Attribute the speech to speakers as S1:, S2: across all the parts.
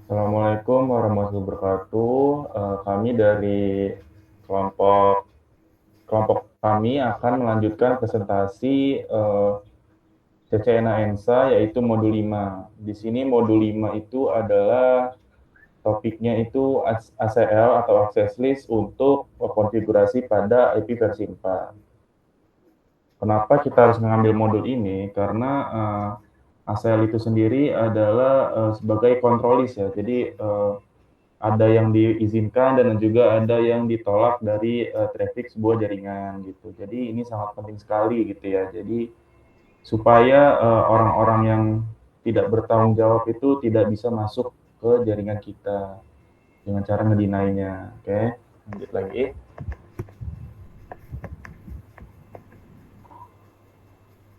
S1: Assalamualaikum warahmatullahi wabarakatuh. Kami dari kelompok kelompok kami akan melanjutkan presentasi CCNA ENSA yaitu modul 5. Di sini modul 5 itu adalah topiknya itu ACL atau access list untuk konfigurasi pada IP versi 4. Kenapa kita harus mengambil modul ini? Karena ACL itu sendiri adalah sebagai control list ya. Jadi ada yang diizinkan dan juga ada yang ditolak dari traffic sebuah jaringan gitu. Jadi ini sangat penting sekali gitu ya. Jadi supaya orang-orang yang tidak bertanggung jawab itu tidak bisa masuk ke jaringan kita dengan cara ngedinainya. Oke, lanjut lagi.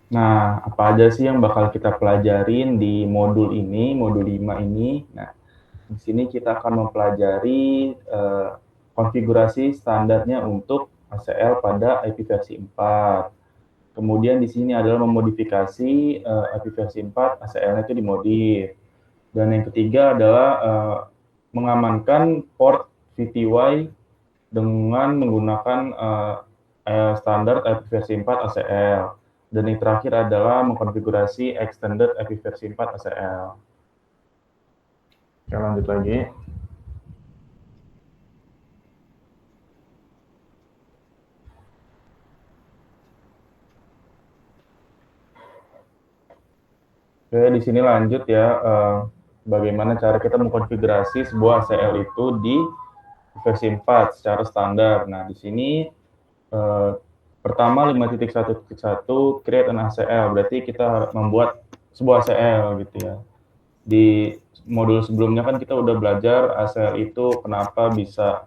S1: Nah, apa aja sih yang bakal kita pelajarin di modul ini, modul 5 ini? Nah, di sini kita akan mempelajari konfigurasi standarnya untuk ACL pada IP versi 4. Kemudian di sini adalah memodifikasi IP versi 4, ACL-nya itu dimodif. Dan yang ketiga adalah mengamankan port VTY dengan menggunakan standar IP versi 4 ACL. Dan yang terakhir adalah mengkonfigurasi extended IP versi 4 ACL. Oke, lanjut lagi. Oke, di sini lanjut ya, bagaimana cara kita mengkonfigurasi sebuah ACL itu di versi 4 secara standar. Nah, di sini pertama 5.1.1 create an ACL, berarti kita membuat sebuah ACL gitu ya. Di modul sebelumnya kan kita udah belajar ACL itu kenapa bisa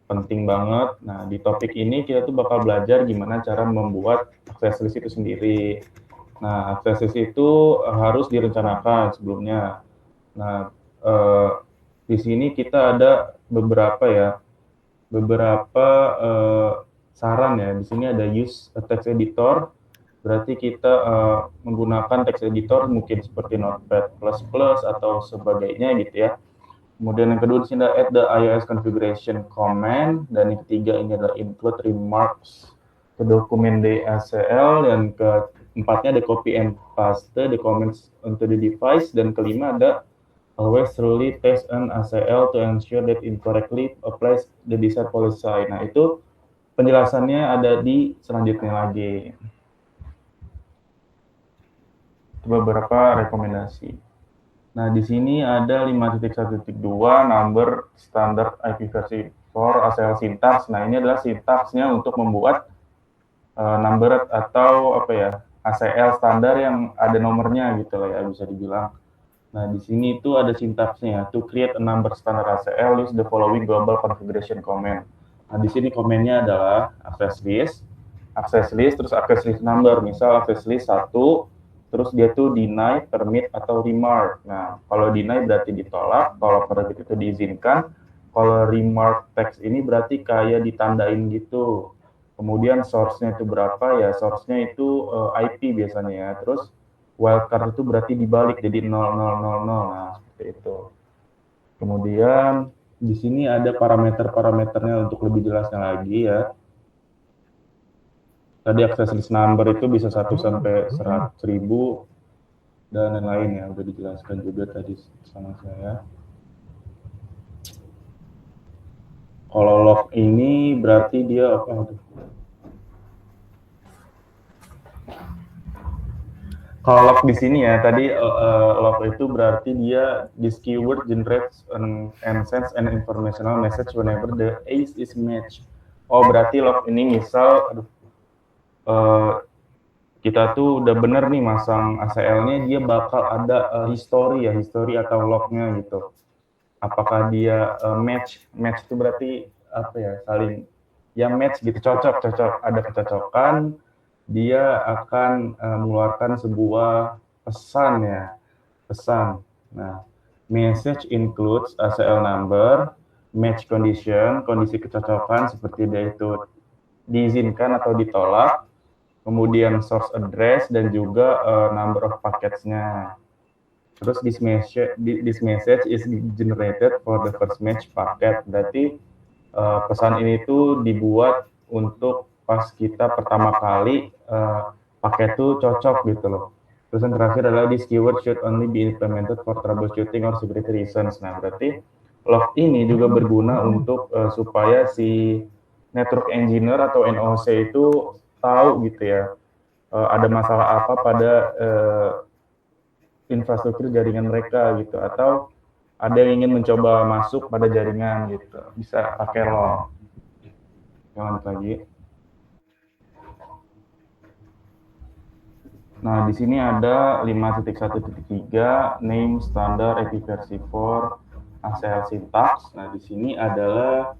S1: penting banget. Nah, di topik ini kita tuh bakal belajar gimana cara membuat access list itu sendiri. Nah, access list itu harus direncanakan sebelumnya. Nah, di sini kita ada beberapa saran ya. Di sini ada use a text editor, berarti kita menggunakan text editor mungkin seperti Notepad++ atau sebagainya gitu ya. Kemudian yang kedua di sini ada add the iOS configuration command, dan yang ketiga ini adalah include remarks ke dokumen DACL, dan keempatnya ada copy and paste the comments onto the device, dan kelima ada always thoroughly test an ACL to ensure that incorrectly applies the desired policy. Nah, itu penjelasannya ada di selanjutnya lagi. Itu beberapa rekomendasi. Nah, di sini ada 5.1.2 number standard IP versi 4 ACL syntax. Nah, ini adalah sintaksnya untuk membuat number atau apa ya, ACL standar yang ada nomornya gitu lah ya, bisa dibilang. Nah, di sini itu ada sintaksnya. To create a number standard ACL, use the following global configuration command. Nah, di sini komennya adalah access list, terus access list number. Misal access list 1, terus dia tuh deny, permit, atau remark. Nah, kalau deny berarti ditolak, kalau permit itu diizinkan, kalau remark text ini berarti kayak ditandain gitu. Kemudian source-nya itu berapa ya? Source-nya itu IP biasanya ya. Terus wildcard itu berarti dibalik jadi 0000. Nah, seperti itu. Kemudian di sini ada parameter-parameternya untuk lebih jelasnya lagi ya. Tadi access list number itu bisa 1 sampai 100.000 dan lain-lain ya, udah dijelaskan juga tadi sama saya. Kalau log ini berarti dia apa? Kalau log di sini ya, tadi log itu berarti dia this keyword generates and sends an informational message whenever the ace is matched. Oh, berarti log ini misal kita tuh udah bener nih masang ACL-nya, dia bakal ada history atau lognya gitu. Apakah dia match itu berarti apa ya, saling ya match gitu, cocok, ada kecocokan, dia akan mengeluarkan sebuah pesan. Nah, message includes ACL number, match condition, kondisi kecocokan seperti dia itu diizinkan atau ditolak, kemudian source address, dan juga number of packets-nya. Terus this message is generated for the first match paket. Berarti pesan ini tuh dibuat untuk pas kita pertama kali paket tuh cocok gitu loh. Terus yang terakhir adalah this keyword should only be implemented for troubleshooting or security reasons. Nah, berarti log ini juga berguna untuk supaya si network engineer atau NOC itu tahu gitu ya, ada masalah apa pada infrastruktur jaringan mereka gitu, atau ada yang ingin mencoba masuk pada jaringan gitu, bisa pakai log. Lanjut lagi. Nah, di sini ada 5.1.3 name standard IPv4 ACL syntax. Nah, di sini adalah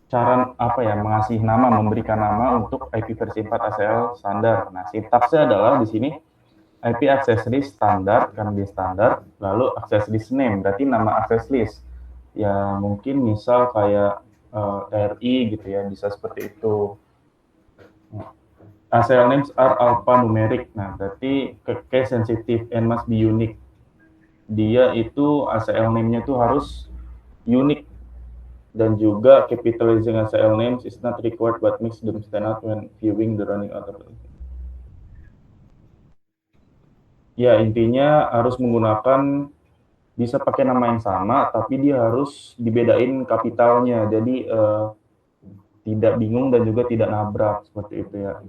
S1: cara apa ya, mengasih nama, memberikan nama untuk IPv4 ACL standar. Nah, sintaksnya adalah di sini IP access list standar, kan di standar, lalu access list name, berarti nama access list. Ya, mungkin misal kayak RI gitu ya, bisa seperti itu. ACL names are alphanumeric. Nah, berarti case sensitive and must be unique. Dia itu ACL name-nya itu harus unik, dan juga capitalizing ACL names is not required but makes them stand out when viewing the running order. Ya, intinya harus menggunakan, bisa pakai nama yang sama, tapi dia harus dibedain kapitalnya, jadi tidak bingung dan juga tidak nabrak, seperti itu ya.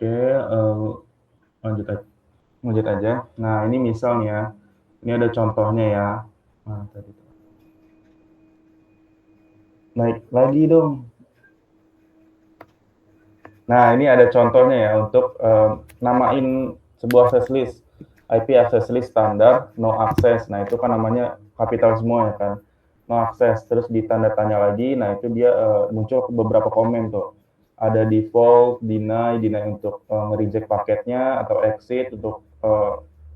S1: Oke, lanjut aja. Nah, ini misalnya, ini ada contohnya ya. Nah, tadi. Naik lagi dong. Nah, ini ada contohnya ya untuk namain sebuah access list. IP access list standar, no access. Nah, itu kan namanya kapital semua ya kan. No access. Terus ditanda tanya lagi, nah itu dia muncul beberapa komen tuh. Ada default, deny untuk nge-reject paketnya, atau exit untuk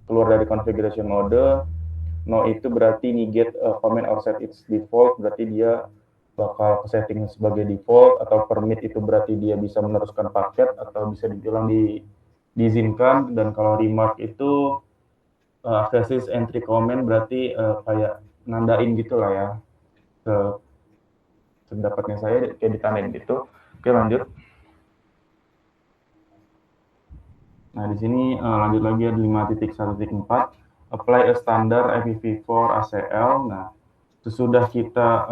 S1: keluar dari configuration mode. No itu berarti negate comment or set its default, berarti dia bakal ke setting sebagai default, atau permit itu berarti dia bisa meneruskan paket atau bisa dibilang diizinkan. Dan kalau remark itu access entry comment, berarti kayak nandain gitulah ya, ke pendapatnya saya kayak ditandain gitu. Oke, lanjut. Nah, di sini lanjut lagi ada 5.1.4 apply a standard IPv4 ACL. Nah, sesudah kita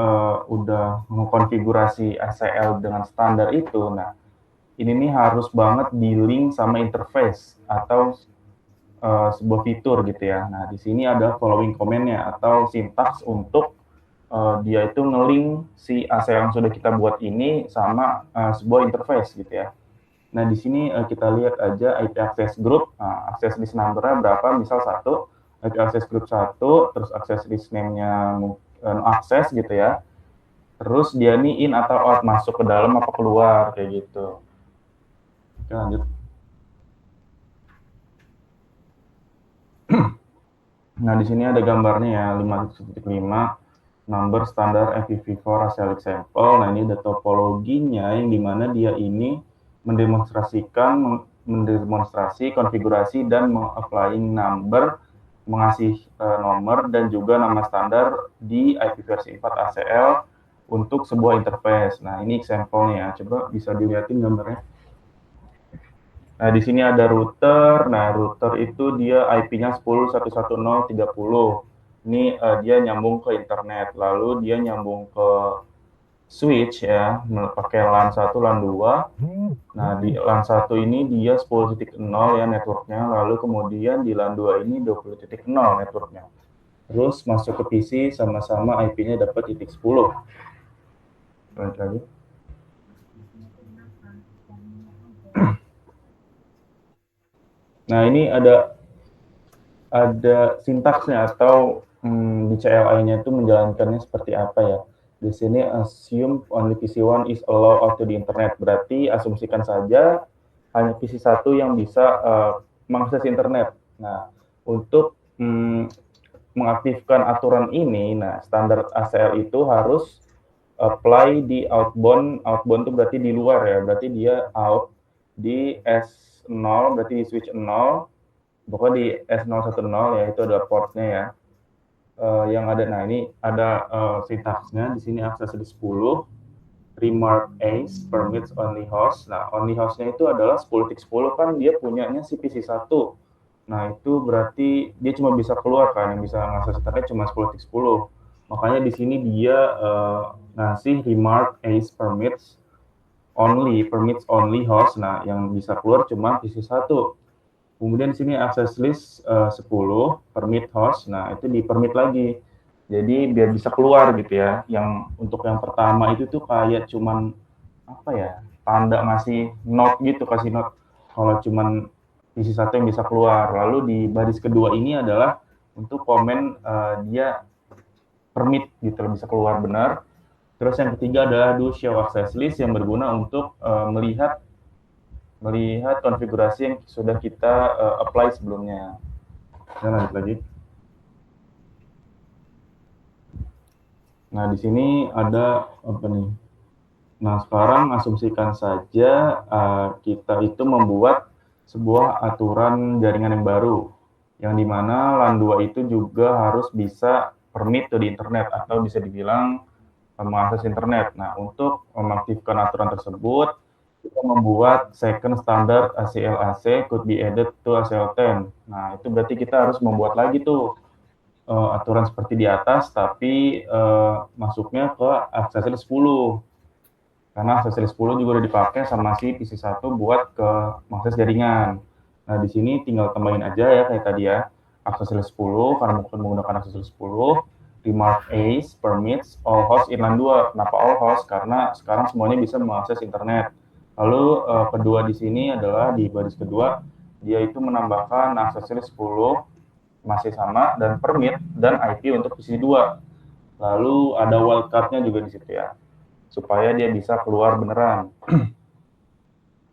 S1: udah mengkonfigurasi ACL dengan standar itu, nah ini nih harus banget di link sama interface atau sebuah fitur gitu ya. Nah, di sini ada following comment-nya atau sintaks untuk dia itu nge-link si ACL yang sudah kita buat ini sama sebuah interface gitu ya. Nah, di sini kita lihat aja IP access group. Nah, access list number-nya berapa? Misal 1, IP access group 1, terus access list name-nya access gitu ya. Terus dia nih in atau out, masuk ke dalam apa keluar, kayak gitu. Oke, lanjut. Nah, di sini ada gambarnya ya, 5.5 number standar IPv4 ACL example. Nah, ini ada topologinya yang dimana dia ini mendemonstrasi konfigurasi dan mengapplying number, mengasih nomor dan juga nama standar di IPv4 ACL untuk sebuah interface. Nah, ini example-nya. Coba bisa dilihatin gambarnya. Nah, di sini ada router. Nah, router itu dia IP-nya 10.110.30. Ini dia nyambung ke internet. Lalu dia nyambung ke switch ya, pakai LAN 1, LAN 2. Nah, di LAN 1 ini dia 10.0 ya networknya. Lalu kemudian di LAN 2 ini 20.0 networknya. Terus masuk ke PC sama-sama IP-nya dapat titik 10. Lanjut lagi. Nah, ini ada sintaksnya atau di CLI-nya itu menjalankannya seperti apa ya. Di sini assume only PC1 is allowed out to the internet. Berarti asumsikan saja hanya PC1 yang bisa mengakses internet. Nah, untuk mengaktifkan aturan ini, nah standar ACL itu harus apply di outbound. Outbound itu berarti di luar ya. Berarti dia out di S0, berarti di switch 0. pokoknya di S010 ya, itu ada portnya ya. Yang ada, nah ini ada sintaksnya di sini akses list 10 remark ACE permits only host. Nah, only hostnya itu adalah 10.10 kan dia punyanya si PC1. Nah, itu berarti dia cuma bisa keluar kan, yang bisa ngakses internet cuma 10.10. Makanya di sini dia ngasih remark ACE permits only host. Nah, yang bisa keluar cuma PC1. Kemudian di sini access list 10 permit host. Nah, itu di permit lagi. Jadi biar bisa keluar gitu ya. Yang untuk yang pertama itu tuh kayak cuman apa ya? Tanda ngasih note gitu, kasih note kalau cuman isi satu yang bisa keluar. Lalu di baris kedua ini adalah untuk komen dia permit gitu bisa keluar benar. Terus yang ketiga adalah do show access list yang berguna untuk melihat konfigurasi yang sudah kita apply sebelumnya. Kita lanjut lagi. Nah, di sini ada apa nih? Nah, sekarang asumsikan saja kita itu membuat sebuah aturan jaringan yang baru, yang dimana LAN 2 itu juga harus bisa permit di internet atau bisa dibilang mengakses internet. Nah, untuk mengaktifkan aturan tersebut, kita membuat second standard ACL/AC could be added to ACL10. Nah, itu berarti kita harus membuat lagi tuh aturan seperti di atas, tapi masuknya ke aksesori 10. Karena aksesori 10 juga udah dipakai sama si PC1 buat ke mengakses jaringan. Nah, di sini tinggal tambahin aja ya kayak tadi ya. Aksesori 10, karena menggunakan aksesori 10, remark ACE permits all host in LAN 2. Kenapa all host? Karena sekarang semuanya bisa mengakses internet. Lalu kedua di sini adalah di baris kedua, dia itu menambahkan aksesori 10 masih sama dan permit dan IP untuk PC 2. Lalu ada wildcard-nya juga di situ ya, supaya dia bisa keluar beneran.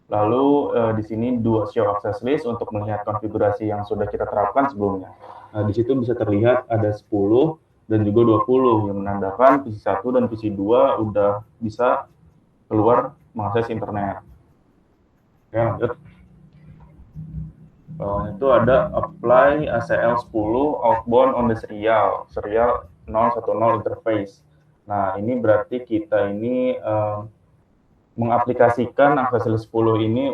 S1: Lalu di sini do show access list untuk melihat konfigurasi yang sudah kita terapkan sebelumnya. Nah, di situ bisa terlihat ada 10 dan juga 20 yang menandakan PC1 dan PC2 udah bisa keluar mengakses internet. Oke, lanjut. Itu ada apply ACL 10 outbound on the serial 010 interface. Nah, ini berarti kita ini mengaplikasikan akses 10 ini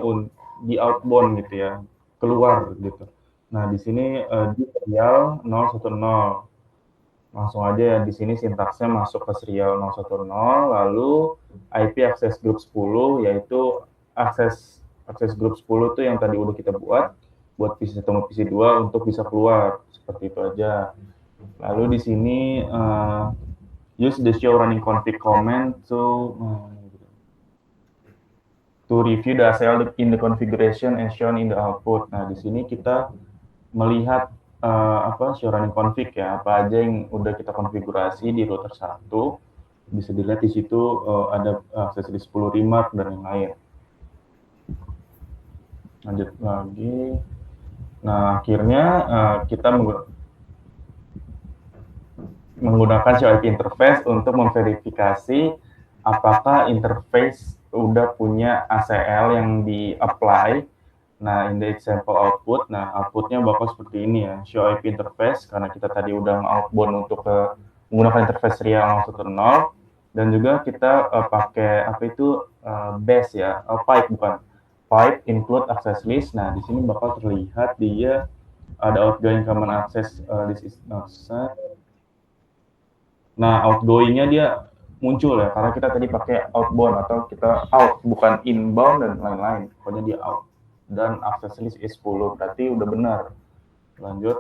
S1: di outbound gitu ya, keluar gitu. Nah, di sini di serial 010. Langsung aja ya, di sini sintaksnya masuk ke serial 010, lalu IP access group 10, yaitu akses group 10 tuh yang tadi udah kita buat PC1 sama PC2 untuk bisa keluar, seperti itu aja. Lalu di sini use the show running config command to review the ACL in the configuration and shown in the output. Nah, di sini kita melihat show running config ya, apa aja yang udah kita konfigurasi di router 1. Bisa dilihat di situ ada akses list 10 remark dan yang lain. Lanjut lagi. Nah, akhirnya kita menggunakan show IP interface untuk memverifikasi apakah interface udah punya ACL yang di-apply. Nah, in the example output, nah outputnya bakal seperti ini ya, show IP interface, karena kita tadi udah outbound untuk menggunakan interface serial 010, dan juga kita pakai apa itu base ya, pipe include access list. Nah, di sini bakal terlihat dia ada outgoing common access list is not set. Nah, outgoing-nya dia muncul ya, karena kita tadi pakai outbound atau kita out, bukan inbound dan lain-lain. Pokoknya dia out. Dan access list is 10, berarti udah benar. Lanjut.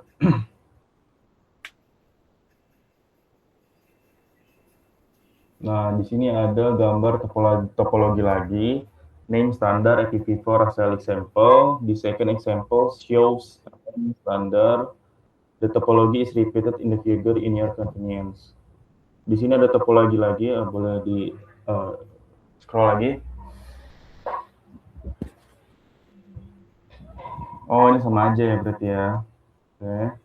S1: Nah, di sini ada gambar topologi lagi. Name standard IPv4 ACL example. The second example shows standard. The topology is repeated in the figure in your convenience. Di sini ada topologi lagi, boleh di scroll lagi. Oh, ini sama aja ya berarti ya. Oke.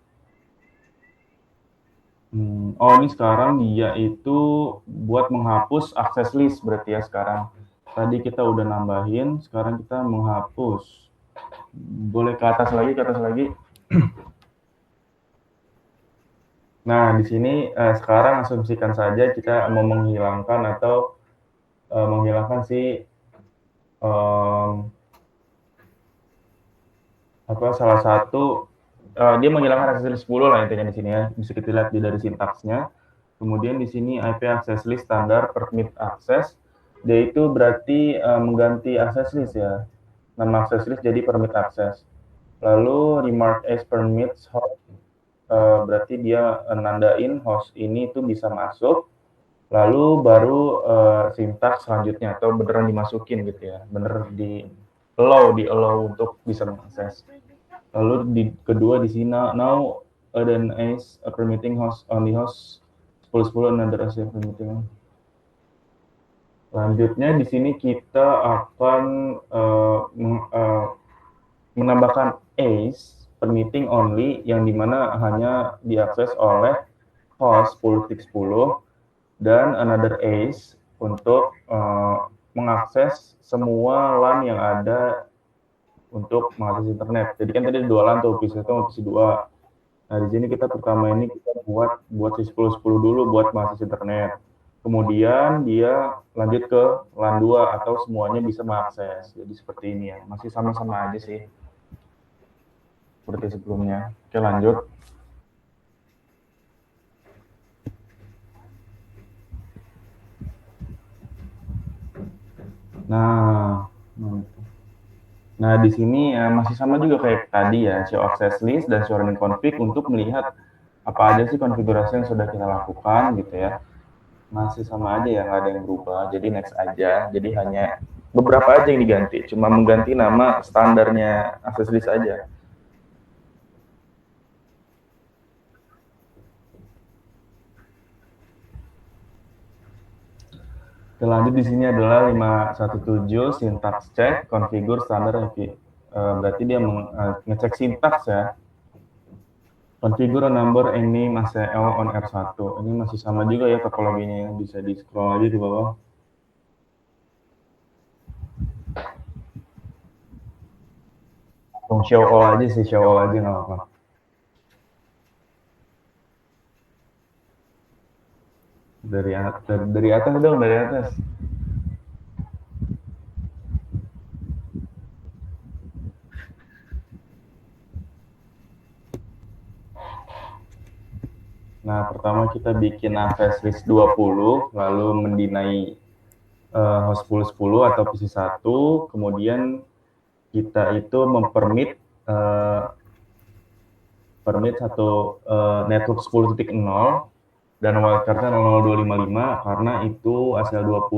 S1: Oh, ini sekarang dia itu buat menghapus access list berarti ya sekarang. Tadi kita udah nambahin, sekarang kita menghapus. Boleh ke atas lagi, Nah, di sini sekarang asumsikan saja kita mau menghilangkan atau menghilangkan si salah satu dia menghilangkan akses list 10 lah intinya di sini ya. Bisa kita lihat dari sintaksnya. Kemudian di sini IP access list standar permit access, dia itu berarti mengganti access list ya. Nama access list jadi permit access. Lalu remark as permits host, berarti dia nandain host ini tuh bisa masuk. Lalu baru sintaks selanjutnya atau beneran dimasukin gitu ya, bener di allow untuk bisa mengakses. Lalu kedua di sini now then as a permitting host only host 10 another as a permitting. Lanjutnya di sini kita akan menambahkan as permitting only yang dimana hanya diakses oleh host 10.10 dan another as untuk mengakses semua LAN yang ada untuk mengakses internet. Jadi kan tadi 2 LAN tuh, PC 1 sama PC 2. Nah, di sini kita pertama ini kita buat si 10-10 dulu buat mengakses internet. Kemudian dia lanjut ke LAN 2 atau semuanya bisa mengakses. Jadi seperti ini ya. Masih sama-sama aja sih. Seperti sebelumnya. Oke, lanjut. Nah, di sini masih sama juga kayak tadi ya, show access list dan show running config untuk melihat apa aja sih konfigurasi yang sudah kita lakukan gitu ya. Masih sama aja ya, nggak ada yang berubah. Jadi next aja. Jadi hanya beberapa aja yang diganti. Cuma mengganti nama standarnya access list aja. Lanjut di sini adalah 517 syntax check configure standard IP. Berarti dia ngecek sintaks ya. Configure a number and name as L on R1. Ini masih sama juga ya topologinya, bisa di scroll aja di bawah. Show all aja sih, show all aja nggak apa-apa. Dari atas dong, dari atas. Nah, pertama kita bikin access list 20, lalu mendinai host 10 atau PC 1, kemudian kita itu mempermit satu network 10.0 dan wildcardnya 00255 karena itu ASL20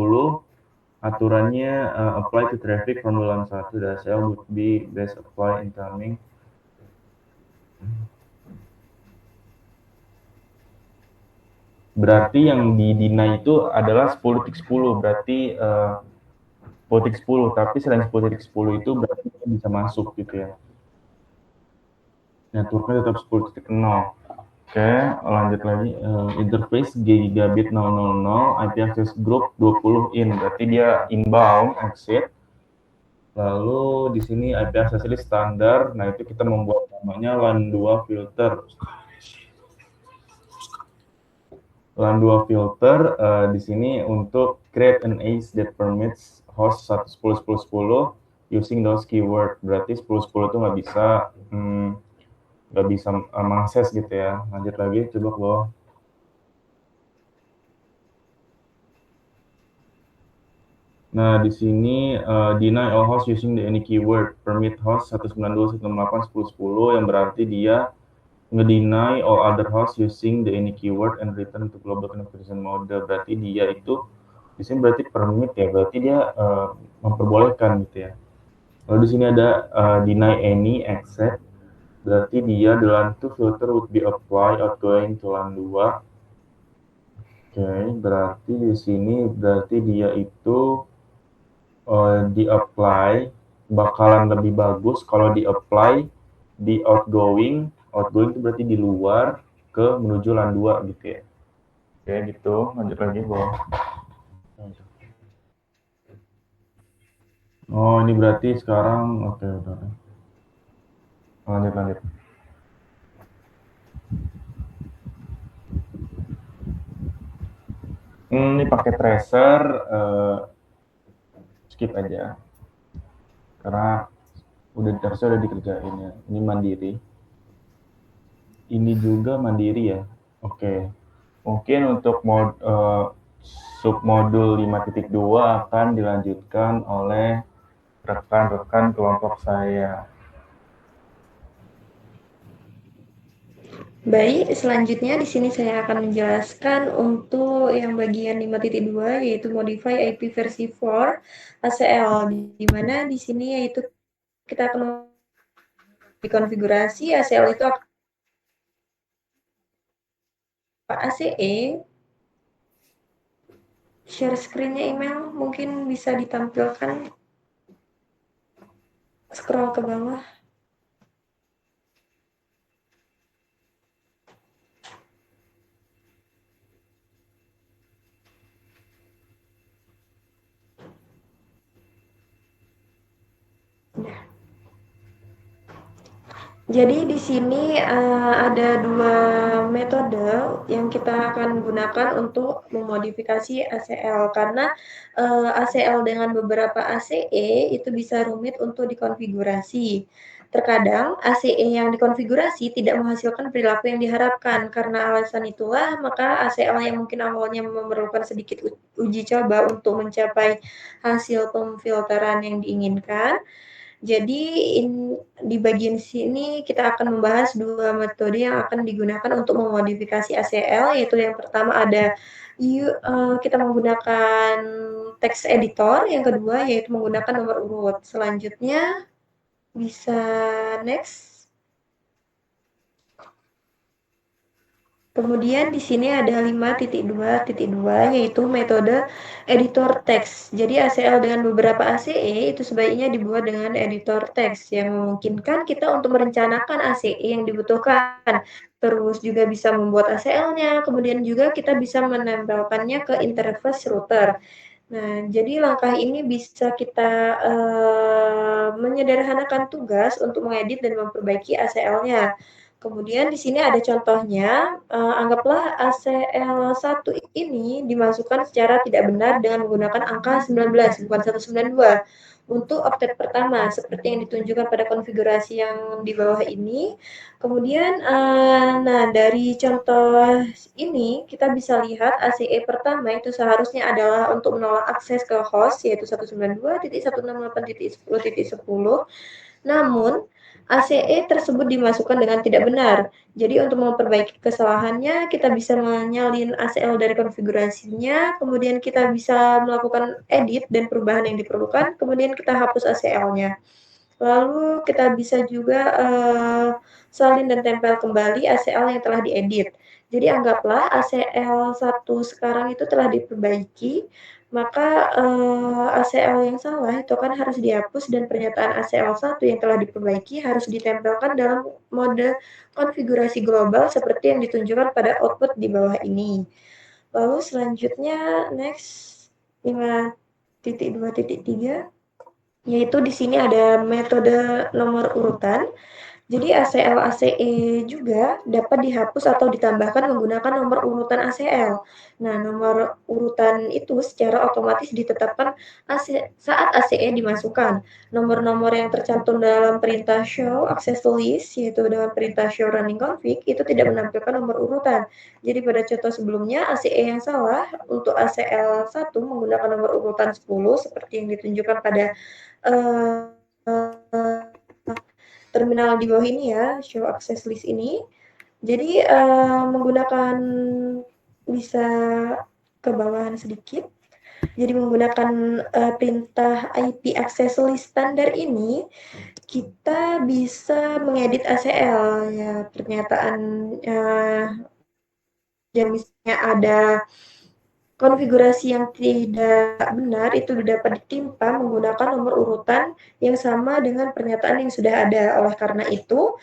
S1: aturannya apply to traffic from LAN 1 ASL would be best apply incoming. Berarti yang di deny itu adalah 10.10, berarti 10.10, tapi selain 10.10 itu berarti bisa masuk gitu ya. Networknya tetap 10.0. Oke, lanjut lagi. Interface gigabit 000, IP access group 20 in, berarti dia inbound, exit. Lalu di sini IP access list standar, nah itu kita membuat namanya LAN 2 filter. LAN 2 filter di sini untuk create an ACE that permits host 110.10.10 using those keyword. Berarti 10.10 itu nggak bisa mengakses gitu ya. Lanjut lagi, coba ke bawah. Nah, di sini deny all host using the any keyword, permit host 192.168.10.10 yang berarti dia ngedeny all other host using the any keyword and return to global connectivity mode. Berarti dia itu di sini berarti permit ya, berarti dia memperbolehkan gitu ya. Lalu di sini ada deny any except, berarti dia the LAN 2 filter would be applied outgoing to LAN 2. Oke, berarti di sini berarti dia itu di-apply bakalan lebih bagus kalau di-apply di outgoing itu berarti di luar ke menuju LAN 2 gitu ya. Oke gitu, lanjut lagi bawah. Oh ini berarti sekarang, oke udah. Lanjut. Ini pakai tracer, skip aja. Karena harusnya udah dikerjain ya. Ini mandiri. Ini juga mandiri ya. Oke. Mungkin untuk submodul 5.2 akan dilanjutkan oleh rekan-rekan kelompok saya.
S2: Baik, selanjutnya di sini saya akan menjelaskan untuk yang bagian 5.2 yaitu modify IP versi 4 ACL, di mana di sini yaitu kita akan dikonfigurasi ACL itu ACE. Share screen-nya email mungkin bisa ditampilkan, scroll ke bawah. Nah, jadi di sini ada dua metode yang kita akan gunakan untuk memodifikasi ACL karena ACL dengan beberapa ACE itu bisa rumit untuk dikonfigurasi. Terkadang ACE yang dikonfigurasi tidak menghasilkan perilaku yang diharapkan. Karena alasan itulah, maka ACL yang mungkin awalnya memerlukan sedikit uji coba untuk mencapai hasil pemfilteran yang diinginkan. Jadi di bagian sini kita akan membahas dua metode yang akan digunakan untuk memodifikasi ACL, yaitu yang pertama ada kita menggunakan text editor, yang kedua yaitu menggunakan nomor urut. Selanjutnya bisa next. Kemudian di sini ada 5.2.2 yaitu metode editor teks. Jadi ACL dengan beberapa ACE itu sebaiknya dibuat dengan editor teks yang memungkinkan kita untuk merencanakan ACE yang dibutuhkan. Terus juga bisa membuat ACL-nya, kemudian juga kita bisa menempelkannya ke interface router. Nah, jadi langkah ini bisa kita menyederhanakan tugas untuk mengedit dan memperbaiki ACL-nya. Kemudian di sini ada contohnya, anggaplah ACL1 ini dimasukkan secara tidak benar dengan menggunakan angka 19, bukan 192, untuk oktet pertama, seperti yang ditunjukkan pada konfigurasi yang di bawah ini. Kemudian, nah dari contoh ini, kita bisa lihat ACE pertama itu seharusnya adalah untuk menolak akses ke host, yaitu 192.168.10.10. Namun, ACE tersebut dimasukkan dengan tidak benar. Jadi untuk memperbaiki kesalahannya, kita bisa menyalin ACL dari konfigurasinya, kemudian kita bisa melakukan edit dan perubahan yang diperlukan, kemudian kita hapus ACL-nya. Lalu kita bisa juga salin dan tempel kembali ACL yang telah diedit. Jadi anggaplah ACL1 sekarang itu telah diperbaiki, maka ACL yang salah itu kan harus dihapus dan pernyataan ACL1 yang telah diperbaiki harus ditempelkan dalam mode konfigurasi global seperti yang ditunjukkan pada output di bawah ini. Lalu selanjutnya next 5.2.3 yaitu di sini ada metode nomor urutan. Jadi ACL ACE juga dapat dihapus atau ditambahkan menggunakan nomor urutan ACL. Nah, nomor urutan itu secara otomatis ditetapkan saat ACE dimasukkan. Nomor-nomor yang tercantum dalam perintah show access list, yaitu dengan perintah show running config, itu tidak menampilkan nomor urutan. Jadi pada contoh sebelumnya ACE yang salah untuk ACL1 menggunakan nomor urutan 10 seperti yang ditunjukkan pada terminal di bawah ini ya, show access list ini. Jadi menggunakan bisa ke bawahan sedikit. Jadi menggunakan perintah IP access list standar ini, kita bisa mengedit ACL ya, pernyataan yang misalnya ada konfigurasi yang tidak benar itu dapat ditimpa menggunakan nomor urutan yang sama dengan pernyataan yang sudah ada. Oleh karena itu,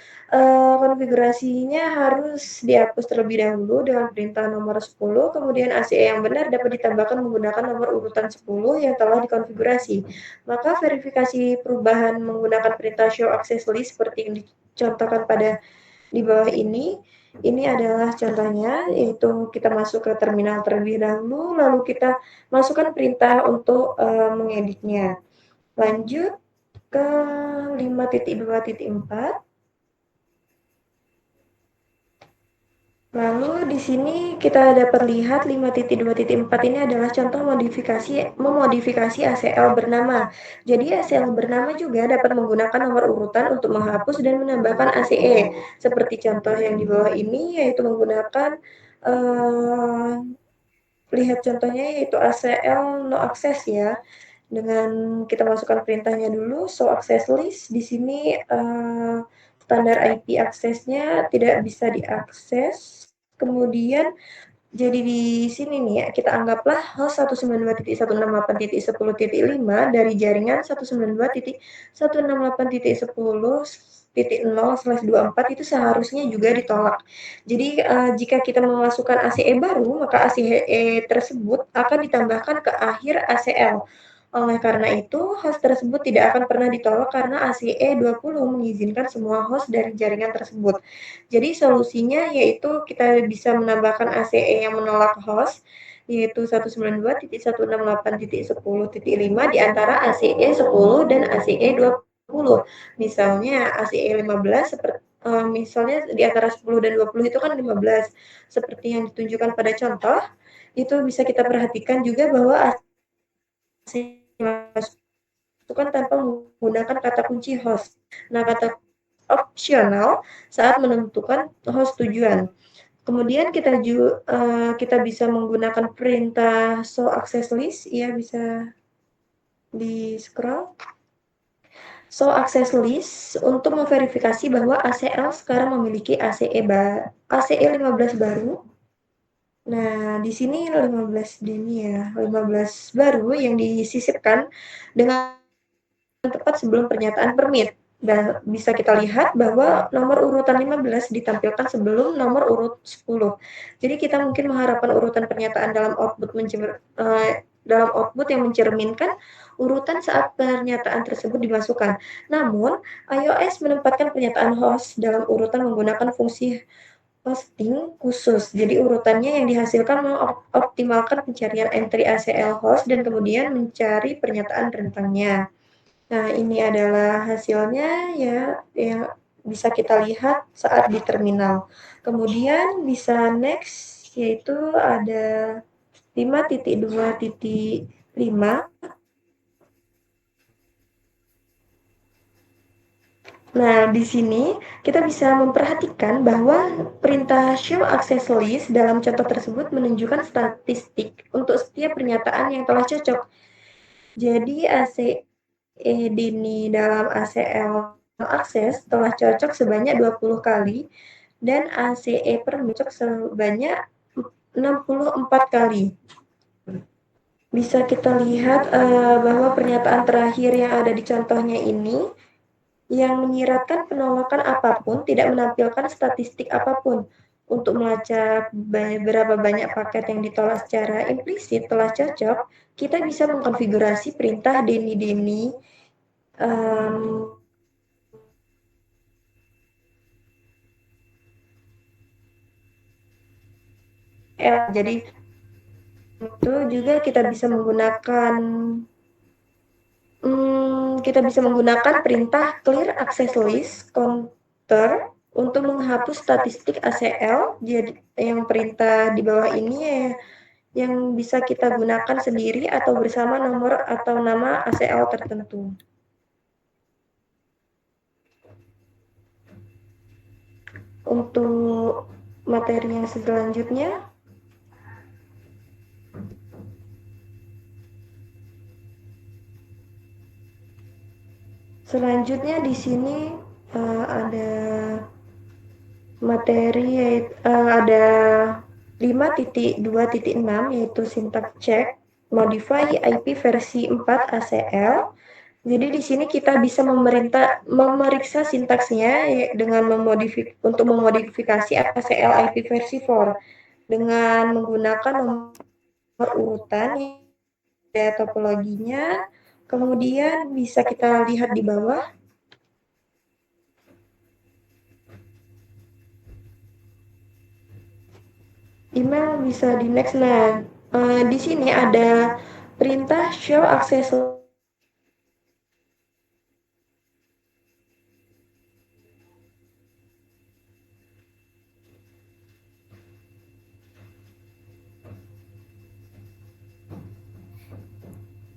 S2: konfigurasinya harus dihapus terlebih dahulu dengan perintah nomor 10, kemudian ACE yang benar dapat ditambahkan menggunakan nomor urutan 10 yang telah dikonfigurasi. Maka verifikasi perubahan menggunakan perintah show access list seperti yang dicontohkan pada di bawah ini Ini adalah contohnya, yaitu kita masuk ke terminal terlebih dahulu, lalu kita masukkan perintah untuk mengeditnya. Lanjut ke 5.2.4. Lalu di sini kita dapat lihat 5.2.4 ini adalah contoh memodifikasi ACL bernama. Jadi ACL bernama juga dapat menggunakan nomor urutan untuk menghapus dan menambahkan ACE. Seperti contoh yang di bawah ini, yaitu menggunakan lihat contohnya yaitu ACL no access ya. Dengan kita masukkan perintahnya dulu, show access list. Di sini standar IP aksesnya tidak bisa diakses. Kemudian jadi di sini nih ya, kita anggaplah host 192.168.10.5 dari jaringan 192.168.10.0/24 itu seharusnya juga ditolak. Jadi jika kita memasukkan ACE baru, maka ACE tersebut akan ditambahkan ke akhir ACL. Oleh karena itu, host tersebut tidak akan pernah ditolak karena ACE 20 mengizinkan semua host dari jaringan tersebut. Jadi solusinya yaitu kita bisa menambahkan ACE yang menolak host, yaitu 192.168.10.5 di antara ACE 10 dan ACE 20. Misalnya ACE 15 misalnya di antara 10 dan 20 itu kan 15. Seperti yang ditunjukkan pada contoh, itu bisa kita perhatikan juga bahwa ACE masukkan tanpa menggunakan kata kunci host. Nah, kata opsional saat menentukan host tujuan. Kemudian kita bisa menggunakan perintah show access list, ya bisa di scroll. Show access list untuk memverifikasi bahwa ACL sekarang memiliki ACE 15 baru. Nah, di sini 15 ini ya, 15 baru yang disisipkan dengan tepat sebelum pernyataan permit. Dan bisa kita lihat bahwa nomor urutan 15 ditampilkan sebelum nomor urut 10. Jadi kita mungkin mengharapkan urutan pernyataan dalam output yang mencerminkan urutan saat pernyataan tersebut dimasukkan. Namun, iOS menempatkan pernyataan host dalam urutan menggunakan fungsi hosting khusus. Jadi urutannya yang dihasilkan mengoptimalkan pencarian entry ACL host dan kemudian mencari pernyataan rentangnya. Nah, ini adalah hasilnya ya yang bisa kita lihat saat di terminal. Kemudian bisa next yaitu ada 5.2.5. Nah, di sini kita bisa memperhatikan bahwa perintah show access list dalam contoh tersebut menunjukkan statistik untuk setiap pernyataan yang telah cocok. Jadi ACE Dini dalam ACL akses telah cocok sebanyak 20 kali dan ACE cocok sebanyak 64 kali. Bisa kita lihat bahwa pernyataan terakhir yang ada di contohnya ini yang menyiratkan penolakan apapun tidak menampilkan statistik apapun. Untuk melacak berapa banyak paket yang ditolak secara implisit telah cocok, kita bisa mengkonfigurasi perintah deni jadi itu juga kita bisa menggunakan perintah clear access list counter untuk menghapus statistik ACL. Jadi yang perintah di bawah ini ya, yang bisa kita gunakan sendiri atau bersama nomor atau nama ACL tertentu. Untuk materi yang selanjutnya, di sini ada materi ada 5.2.6 yaitu syntax check, modify IP versi 4 ACL. Jadi di sini kita bisa memeriksa sintaksnya dengan untuk memodifikasi ACL IP versi 4 dengan menggunakan nomor urutan dan topologinya. Kemudian bisa kita lihat di bawah. email bisa di next. Nah, di sini ada perintah show access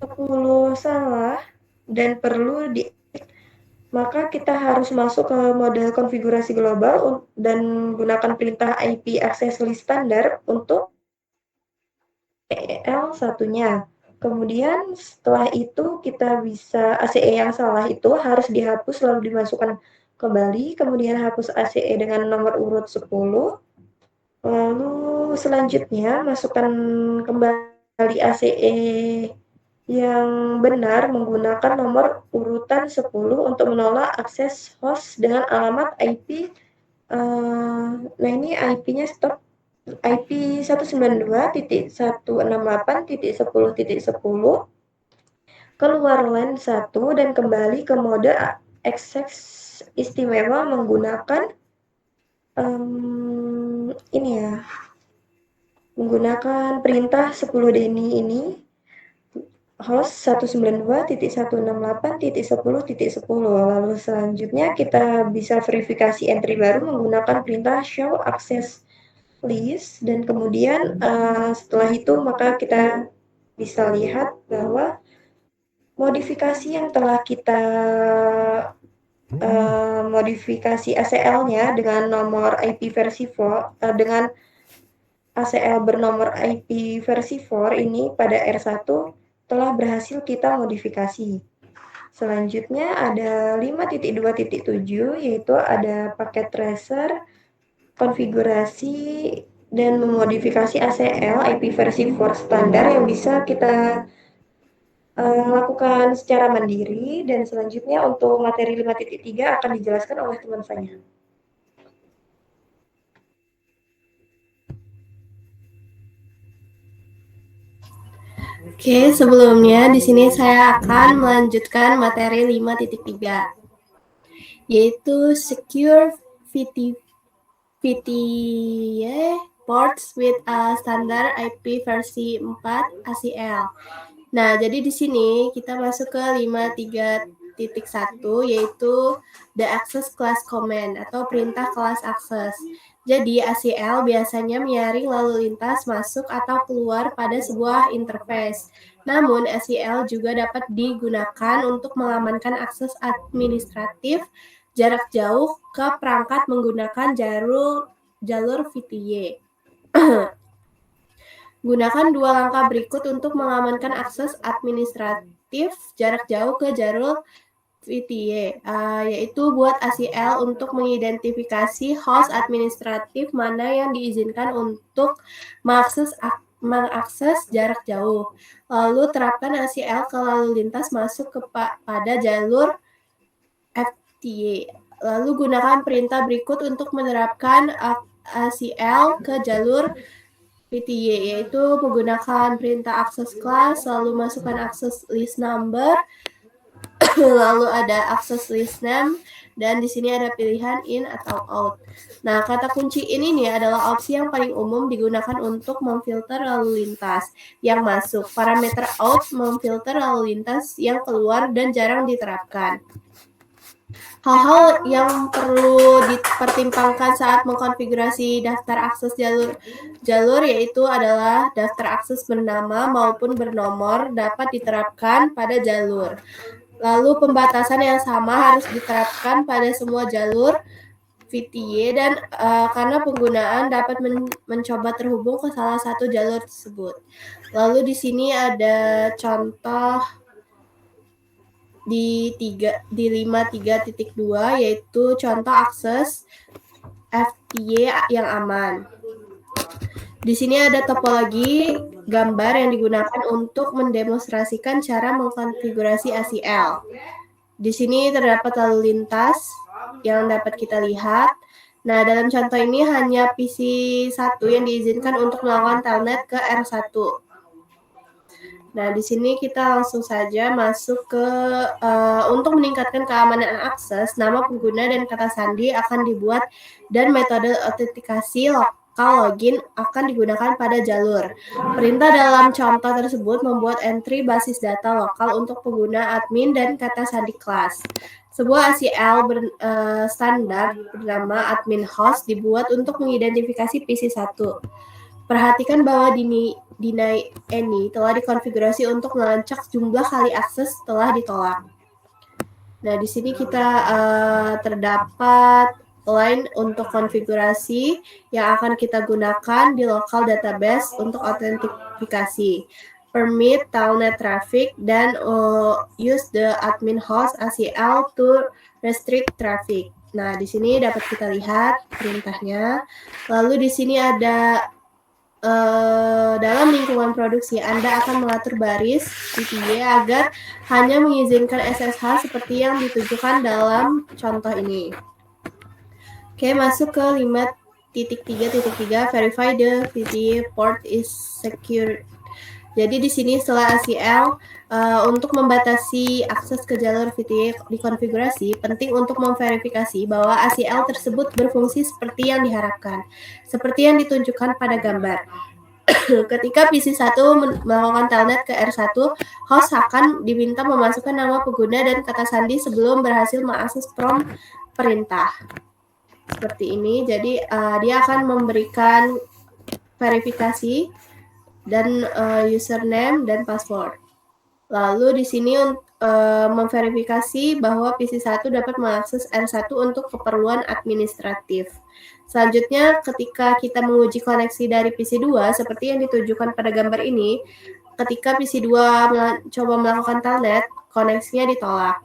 S2: 10 salah dan perlu di maka kita harus masuk ke model konfigurasi global dan gunakan perintah IP access list standar untuk ACL satunya. Kemudian setelah itu kita bisa ACE yang salah itu harus dihapus lalu dimasukkan kembali, kemudian hapus ACE dengan nomor urut 10. Lalu selanjutnya masukkan kembali ACE yang benar menggunakan nomor urutan 10 untuk menolak akses host dengan alamat IP. Nah ini IP-nya stop IP 192.168.10.10 keluar LAN 1 dan kembali ke mode access istimewa menggunakan ini ya, menggunakan perintah 10 DNI ini host 192.168.10.10. Lalu selanjutnya kita bisa verifikasi entry baru menggunakan perintah show access list dan kemudian setelah itu maka kita bisa lihat bahwa modifikasi yang telah kita modifikasi ACL-nya dengan nomor IP versi 4 dengan ACL bernomor IP versi 4 ini pada R1 telah berhasil kita modifikasi. Selanjutnya ada 5.2.7 yaitu ada paket tracer, konfigurasi dan memodifikasi ACL IP versi 4 standar yang bisa kita lakukan secara mandiri, dan selanjutnya untuk materi 5.3 akan dijelaskan oleh teman saya.
S3: Oke, sebelumnya di sini saya akan melanjutkan materi 5.3, yaitu Secure VTA ports with a standard IP versi 4 ACL. Nah, jadi di sini kita masuk ke 5.3.1 yaitu the access class command atau perintah kelas akses. Jadi ACL biasanya menyaring lalu lintas masuk atau keluar pada sebuah interface. Namun ACL juga dapat digunakan untuk mengamankan akses administratif jarak jauh ke perangkat menggunakan jalur VTA. Gunakan dua langkah berikut untuk mengamankan akses administratif jarak jauh ke jalur VTA, yaitu buat ACL untuk mengidentifikasi host administratif mana yang diizinkan untuk mengakses jarak jauh. Lalu terapkan ACL ke lalu lintas masuk pada jalur FTA. Lalu gunakan perintah berikut untuk menerapkan ACL ke jalur VTA, yaitu menggunakan perintah access class, lalu masukkan access list number, lalu ada access list name, dan di sini ada pilihan in atau out. Nah, kata kunci in ini adalah opsi yang paling umum digunakan untuk memfilter lalu lintas yang masuk. Parameter out memfilter lalu lintas yang keluar dan jarang diterapkan. Hal-hal yang perlu dipertimbangkan saat mengkonfigurasi daftar akses jalur yaitu adalah daftar akses bernama maupun bernomor dapat diterapkan pada jalur. Lalu pembatasan yang sama harus diterapkan pada semua jalur VTA dan karena penggunaan dapat mencoba terhubung ke salah satu jalur tersebut. Lalu di sini ada contoh di 5.3.2 yaitu contoh akses FTA yang aman. Di sini ada topologi gambar yang digunakan untuk mendemonstrasikan cara mengkonfigurasi ACL. Di sini terdapat lalu lintas yang dapat kita lihat. Nah, dalam contoh ini hanya PC1 yang diizinkan untuk melakukan telnet ke R1. Nah, di sini kita langsung saja masuk ke untuk meningkatkan keamanan akses, nama pengguna dan kata sandi akan dibuat dan metode autentikasi lokal login akan digunakan pada jalur. Perintah dalam contoh tersebut membuat entry basis data lokal untuk pengguna admin dan kata sandi kelas. Sebuah ACL standar bernama admin host dibuat untuk mengidentifikasi PC1. Perhatikan bahwa deny any telah dikonfigurasi untuk melacak jumlah kali akses setelah ditolak. Nah, di sini kita terdapat line untuk konfigurasi yang akan kita gunakan di local database untuk autentifikasi. Permit telnet traffic dan use the admin host ACL to restrict traffic. Nah, di sini dapat kita lihat perintahnya. Lalu di sini ada dalam lingkungan produksi, Anda akan mengatur baris VTY agar hanya mengizinkan SSH seperti yang ditujukan dalam contoh ini. Oke, masuk ke 5.3.3 verify the VTY port is secure. Jadi di sini setelah ACL untuk membatasi akses ke jalur VTY dikonfigurasi, penting untuk memverifikasi bahwa ACL tersebut berfungsi seperti yang diharapkan, seperti yang ditunjukkan pada gambar. Ketika PC1 melakukan telnet ke R1, host akan diminta memasukkan nama pengguna dan kata sandi sebelum berhasil mengakses prompt perintah. Seperti ini, jadi dia akan memberikan verifikasi dan username dan password. Lalu di sini memverifikasi bahwa PC1 dapat mengakses R1 untuk keperluan administratif. Selanjutnya, ketika kita menguji koneksi dari PC2, seperti yang ditunjukkan pada gambar ini, ketika PC2 coba melakukan telnet, koneksinya ditolak.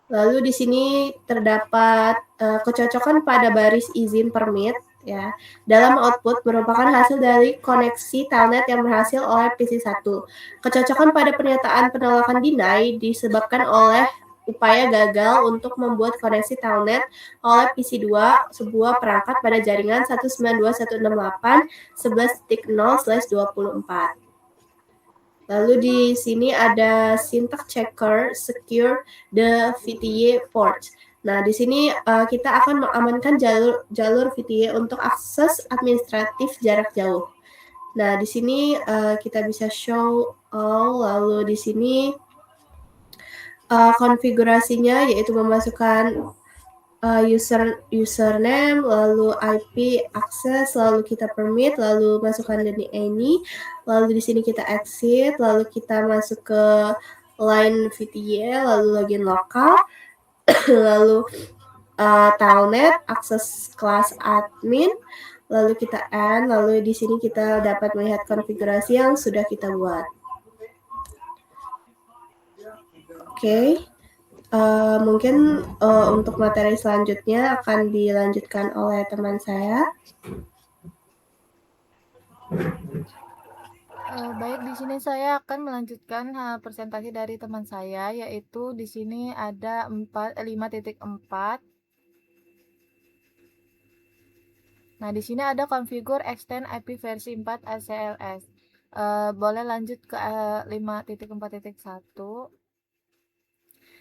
S3: Lalu di sini terdapat kecocokan pada baris izin permit, ya, dalam output merupakan hasil dari koneksi telnet yang berhasil oleh PC1. Kecocokan pada pernyataan penolakan deny disebabkan oleh upaya gagal untuk membuat koneksi telnet oleh PC2 sebuah perangkat pada jaringan 192.168.11.0/24. Lalu di sini ada syntax checker secure the VTY port. Nah, di sini kita akan mengamankan jalur VTY untuk akses administratif jarak jauh. Nah, di sini kita bisa show all, lalu di sini konfigurasinya yaitu memasukkan username, lalu IP access, lalu kita permit, lalu masukkan deny any, lalu di sini kita exit, lalu kita masuk ke line VTY, lalu login lokal, lalu telnet, akses kelas admin, lalu kita end, lalu di sini kita dapat melihat konfigurasi yang sudah kita buat. Oke. Mungkin untuk materi selanjutnya akan dilanjutkan oleh teman saya.
S4: Baik, di sini saya akan melanjutkan presentasi dari teman saya, yaitu di sini ada 5.4. Nah, di sini ada configure extend IP versi 4 ACLS. Boleh lanjut ke 5.4.1.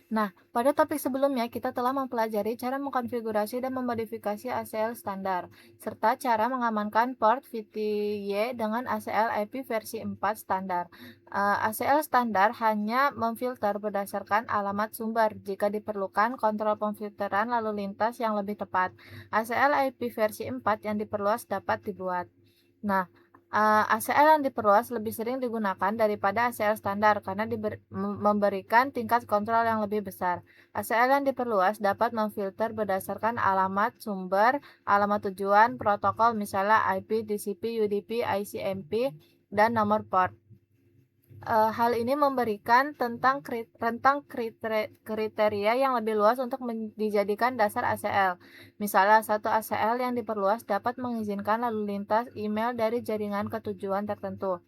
S4: Nah, pada topik sebelumnya kita telah mempelajari cara mengkonfigurasi dan memodifikasi ACL standar, serta cara mengamankan port VTY dengan ACL IP versi 4 standar. ACL standar hanya memfilter berdasarkan alamat sumber. Jika diperlukan kontrol pemfilteran lalu lintas yang lebih tepat, ACL IP versi 4 yang diperluas dapat dibuat. Nah, ACL yang diperluas lebih sering digunakan daripada ACL standar karena memberikan tingkat kontrol yang lebih besar. ACL yang diperluas dapat memfilter berdasarkan alamat sumber, alamat tujuan, protokol misalnya IP, TCP, UDP, ICMP, dan nomor port. Hal ini memberikan rentang kriteria yang lebih luas untuk dijadikan dasar ACL. Misalnya, satu ACL yang diperluas dapat mengizinkan lalu lintas email dari jaringan ke tujuan tertentu,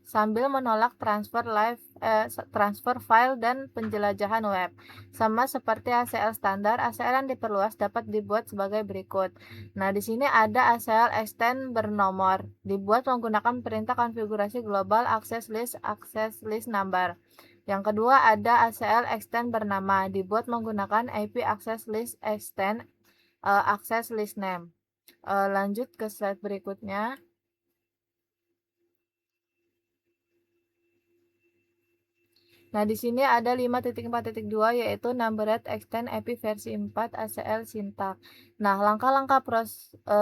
S4: sambil menolak transfer file dan penjelajahan web. Sama seperti ACL standar, ACL yang diperluas dapat dibuat sebagai berikut. Nah, di sini ada ACL extend bernomor, dibuat menggunakan perintah konfigurasi global access list number. Yang kedua ada ACL extend bernama, dibuat menggunakan IP access list extend access list name. Lanjut ke slide berikutnya. Nah, di sini ada 5.4.2 yaitu Numbered Extend API versi 4 ACL Syntax. Nah, langkah-langkah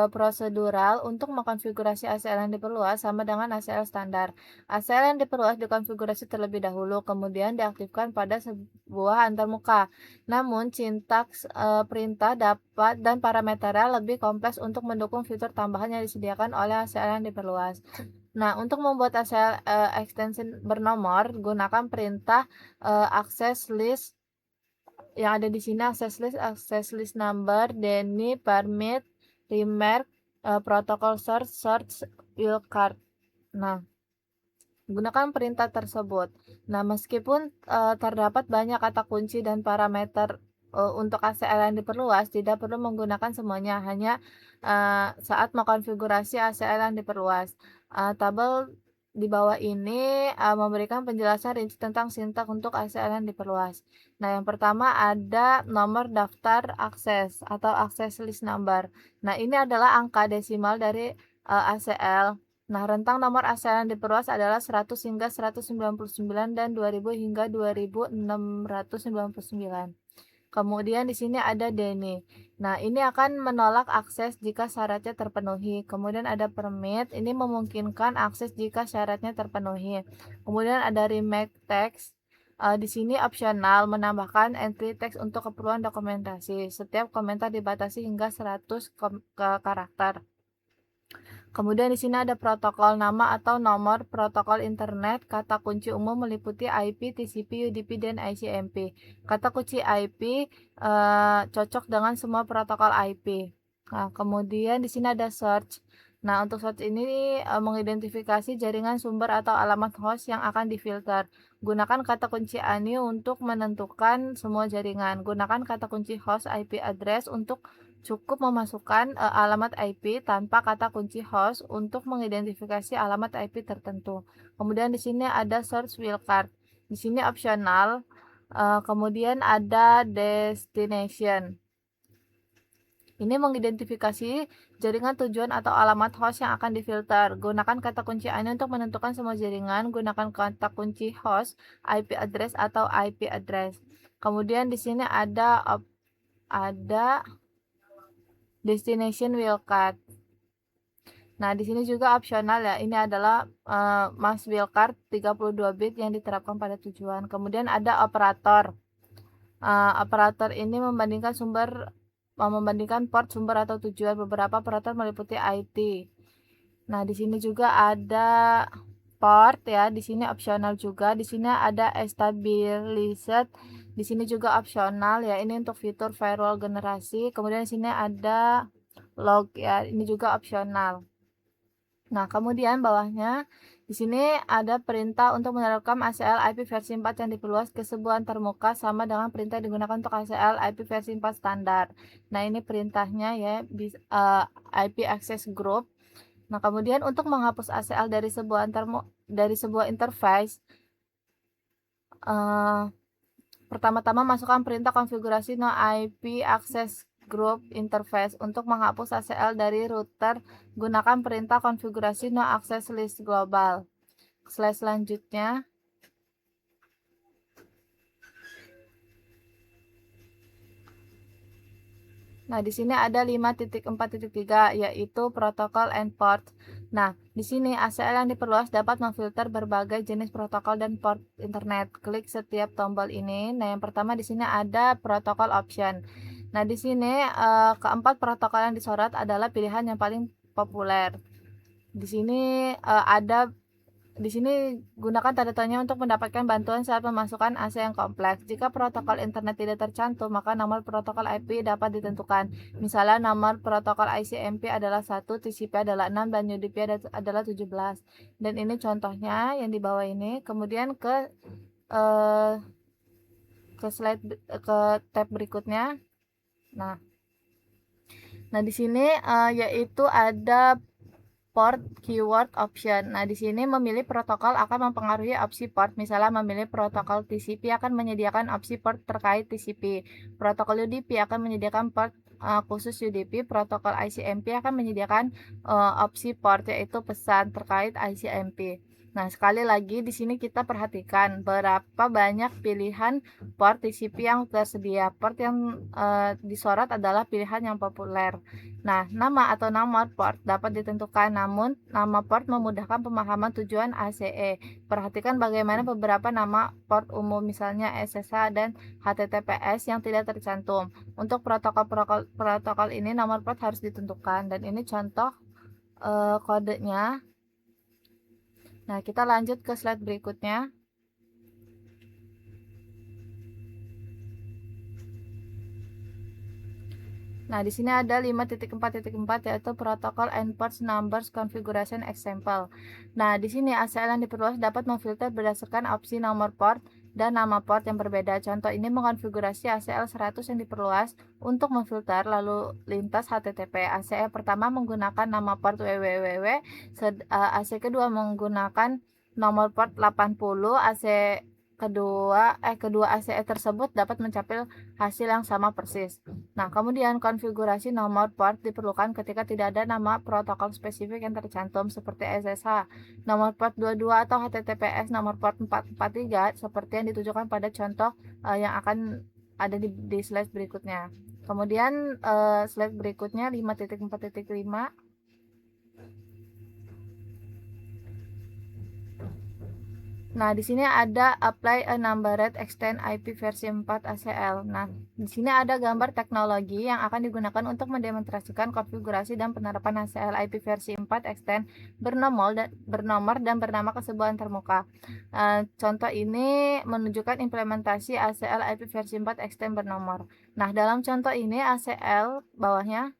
S4: prosedural untuk mengkonfigurasi ACL yang diperluas sama dengan ACL standar. ACL yang diperluas dikonfigurasi terlebih dahulu, kemudian diaktifkan pada sebuah antarmuka. Namun, sintaks perintah dapat dan parameternya lebih kompleks untuk mendukung fitur tambahan yang disediakan oleh ACL yang diperluas. Nah, untuk membuat ACL extension bernomor, gunakan perintah access list yang ada di sini, access list number, deny, permit, remark, protocol search wildcard. Nah, gunakan perintah tersebut. Nah, meskipun terdapat banyak kata kunci dan parameter untuk ACL yang diperluas, tidak perlu menggunakan semuanya, hanya saat mengkonfigurasi ACL yang diperluas. Tabel di bawah ini memberikan penjelasan rinci tentang sintaks untuk ACL yang diperluas. Nah, yang pertama ada nomor daftar akses atau access list number. Nah, ini adalah angka desimal dari ACL. Nah, rentang nomor ACL yang diperluas adalah 100 hingga 199 dan 2000 hingga 2699. Kemudian di sini ada deny. Nah, ini akan menolak akses jika syaratnya terpenuhi. Kemudian ada permit, ini memungkinkan akses jika syaratnya terpenuhi. Kemudian ada remark text. Di sini opsional menambahkan entry text untuk keperluan dokumentasi. Setiap komentar dibatasi hingga 100 karakter. Kemudian di sini ada protokol nama atau nomor protokol internet. Kata kunci umum meliputi IP, TCP, UDP, dan ICMP. Kata kunci IP cocok dengan semua protokol IP. Nah, kemudian di sini ada search. Nah, untuk search ini mengidentifikasi jaringan sumber atau alamat host yang akan difilter. Gunakan kata kunci ANI untuk menentukan semua jaringan. Gunakan kata kunci host IP address untuk cukup memasukkan alamat IP tanpa kata kunci host untuk mengidentifikasi alamat IP tertentu. Kemudian di sini ada search wildcard. Di sini opsional. Kemudian ada destination. Ini mengidentifikasi jaringan tujuan atau alamat host yang akan difilter. Gunakan kata kunci ANI untuk menentukan semua jaringan. Gunakan kata kunci host, IP address atau IP address. Kemudian di sini ada destination wildcard. Nah, di sini juga opsional ya. Ini adalah mask wildcard 32 bit yang diterapkan pada tujuan. Kemudian ada operator. Operator ini membandingkan port sumber atau tujuan. Beberapa operator meliputi IT. Nah, di sini juga ada port ya. Di sini opsional juga. Di sini ada stabilized. Di sini juga opsional ya. Ini untuk fitur firewall generasi. Kemudian di sini ada log ya. Ini juga opsional. Nah, kemudian bawahnya di sini ada perintah untuk menerapkan ACL IP versi 4 yang diperluas ke sebuah antarmuka sama dengan perintah digunakan untuk ACL IP versi 4 standar. Nah, ini perintahnya ya, IP access group. Nah, kemudian untuk menghapus ACL dari sebuah interface, pertama-tama masukkan perintah konfigurasi no IP access group interface. Untuk menghapus ACL dari router, gunakan perintah konfigurasi no access list global. Slide selanjutnya. Nah, di sini ada 5.4.3 yaitu protokol and port. Nah, di sini ACL yang diperluas dapat memfilter berbagai jenis protokol dan port internet. Klik setiap tombol ini. Nah, yang pertama di sini ada protokol option. Nah, di sini keempat protokol yang disorot adalah pilihan yang paling populer. Di sini gunakan tanda tanya untuk mendapatkan bantuan saat memasukkan AC yang kompleks. Jika protokol internet tidak tercantum, maka nomor protokol IP dapat ditentukan. Misalnya nomor protokol ICMP adalah 1, TCP adalah 6, dan UDP adalah 17. Dan ini contohnya yang di bawah ini. Kemudian ke tab berikutnya. Nah, di sini yaitu ada port keyword option. Nah, di sini memilih protokol akan mempengaruhi opsi port. Misalnya memilih protokol TCP akan menyediakan opsi port terkait TCP. Protokol UDP akan menyediakan port khusus UDP, protokol ICMP akan menyediakan opsi port, yaitu pesan terkait ICMP. Nah, sekali lagi di sini kita perhatikan berapa banyak pilihan port TCP yang tersedia. Port yang disorot adalah pilihan yang populer. Nah, nama atau nomor port dapat ditentukan, namun nama port memudahkan pemahaman tujuan ACE. Perhatikan bagaimana beberapa nama port umum, misalnya SSH dan HTTPS yang tidak tercantum. Untuk protokol ini nomor port harus ditentukan, dan ini contoh kodenya. Nah, kita lanjut ke slide berikutnya. Nah, di sini ada 5.4.4 yaitu protokol Endpoints Numbers Configuration Example. Nah, di sini ACL yang diperluas dapat memfilter berdasarkan opsi nomor port dan nama port yang berbeda. Contoh ini mengonfigurasi ACL 100 yang diperluas untuk memfilter lalu lintas HTTP. AC pertama menggunakan nama port www, AC kedua menggunakan nomor port 80, kedua ACE tersebut dapat mencapai hasil yang sama persis. Nah, kemudian konfigurasi nomor port diperlukan ketika tidak ada nama protokol spesifik yang tercantum seperti SSH, nomor port 22 atau HTTPS nomor port 443 seperti yang ditujukan pada contoh yang akan ada di slide berikutnya. Kemudian slide berikutnya 5.4.5. Nah, di sini ada apply a numbered extend IP versi 4 ACL. Nah, di sini ada gambar teknologi yang akan digunakan untuk mendemonstrasikan konfigurasi dan penerapan ACL IP versi 4 extend bernomor dan bernama ke sebuah antarmuka. Contoh ini menunjukkan implementasi ACL IP versi 4 extend bernomor. Nah, dalam contoh ini ACL bawahnya.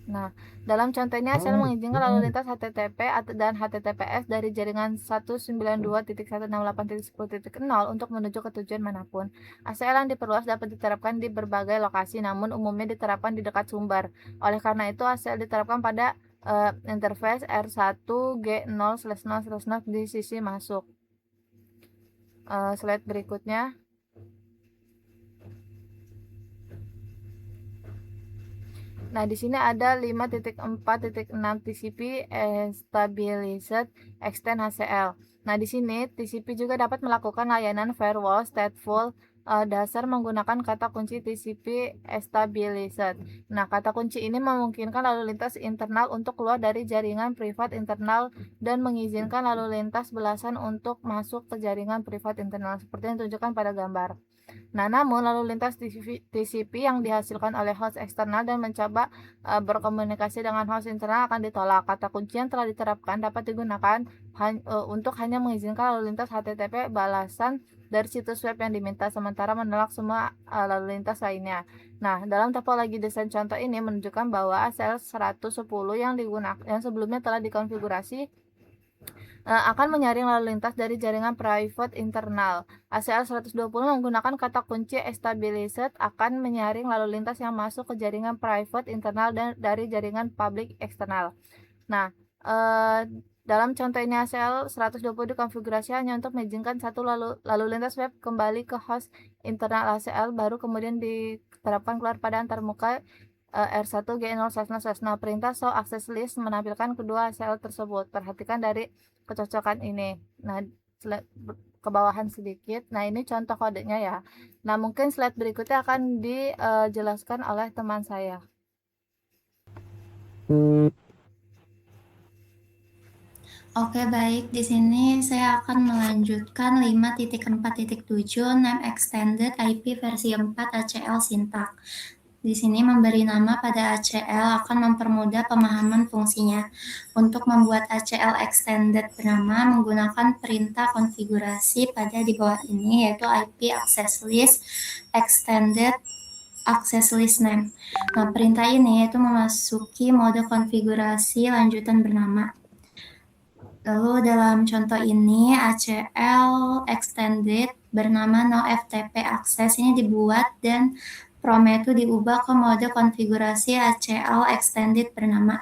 S4: Nah, dalam contoh ini ACL mengizinkan lalu lintas HTTP dan HTTPS dari jaringan 192.168.10.0 untuk menuju ke tujuan manapun. ACL yang diperluas dapat diterapkan di berbagai lokasi, namun umumnya diterapkan di dekat sumber. Oleh karena itu, ACL diterapkan pada interface R1G0/0/0 di sisi masuk. Slide berikutnya. Nah, di sini ada 5.4.6 TCP Stabilized Extend ACL. Nah, di sini TCP juga dapat melakukan layanan firewall stateful dasar menggunakan kata kunci TCP Stabilized. Nah, kata kunci ini memungkinkan lalu lintas internal untuk keluar dari jaringan privat internal dan mengizinkan lalu lintas belasan untuk masuk ke jaringan privat internal seperti yang ditunjukkan pada gambar. Nah, namun lalu lintas TCP yang dihasilkan oleh host eksternal dan mencoba berkomunikasi dengan host internal akan ditolak. Kata kunci yang telah diterapkan dapat digunakan untuk hanya mengizinkan lalu lintas HTTP balasan dari situs web yang diminta, sementara menolak semua lalu lintas lainnya. Nah, dalam topologi desain contoh ini menunjukkan bahwa ACL 110 yang sebelumnya telah dikonfigurasi akan menyaring lalu lintas dari jaringan private internal. ACL 120 menggunakan kata kunci stabilized akan menyaring lalu lintas yang masuk ke jaringan private internal dan dari jaringan public eksternal. Nah, dalam contoh ini ACL 120 dikonfigurasi hanya untuk mengizinkan satu lalu lintas web kembali ke host internal ACL, baru kemudian diterapkan keluar pada antarmuka R1G0/0/0. Perintah show access list menampilkan kedua ACL tersebut. Perhatikan dari kecocokan ini. Nah, ke bawahan sedikit. Nah, ini contoh kodenya ya. Nah, mungkin slide berikutnya akan dijelaskan oleh teman saya.
S5: Oke, baik. Di sini saya akan melanjutkan 5.4.7 NAME Extended IP versi 4 ACL Syntax. Di sini memberi nama pada ACL akan mempermudah pemahaman fungsinya. Untuk membuat ACL extended bernama menggunakan perintah konfigurasi pada di bawah ini, yaitu IP access list extended access list name. Nah, perintah ini yaitu memasuki mode konfigurasi lanjutan bernama. Lalu dalam contoh ini ACL extended bernama NoFTP access ini dibuat dan promnya itu diubah ke mode konfigurasi ACL extended bernama.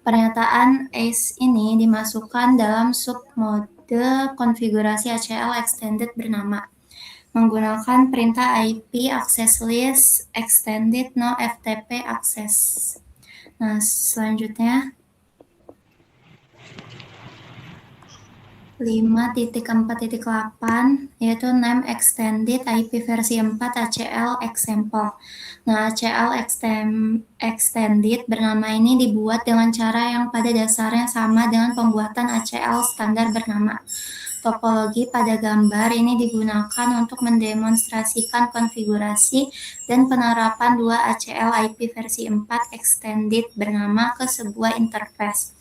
S5: Pernyataan ACE ini dimasukkan dalam submode konfigurasi ACL extended bernama. menggunakan perintah IP access list extended no FTP access. Nah, selanjutnya 5.4.8 yaitu name extended IP versi 4 ACL example. Nah, ACL extended bernama ini dibuat dengan cara yang pada dasarnya sama dengan pembuatan ACL standar bernama. Topologi pada gambar ini digunakan untuk mendemonstrasikan konfigurasi dan penerapan dua ACL IP versi 4 extended bernama ke sebuah interface.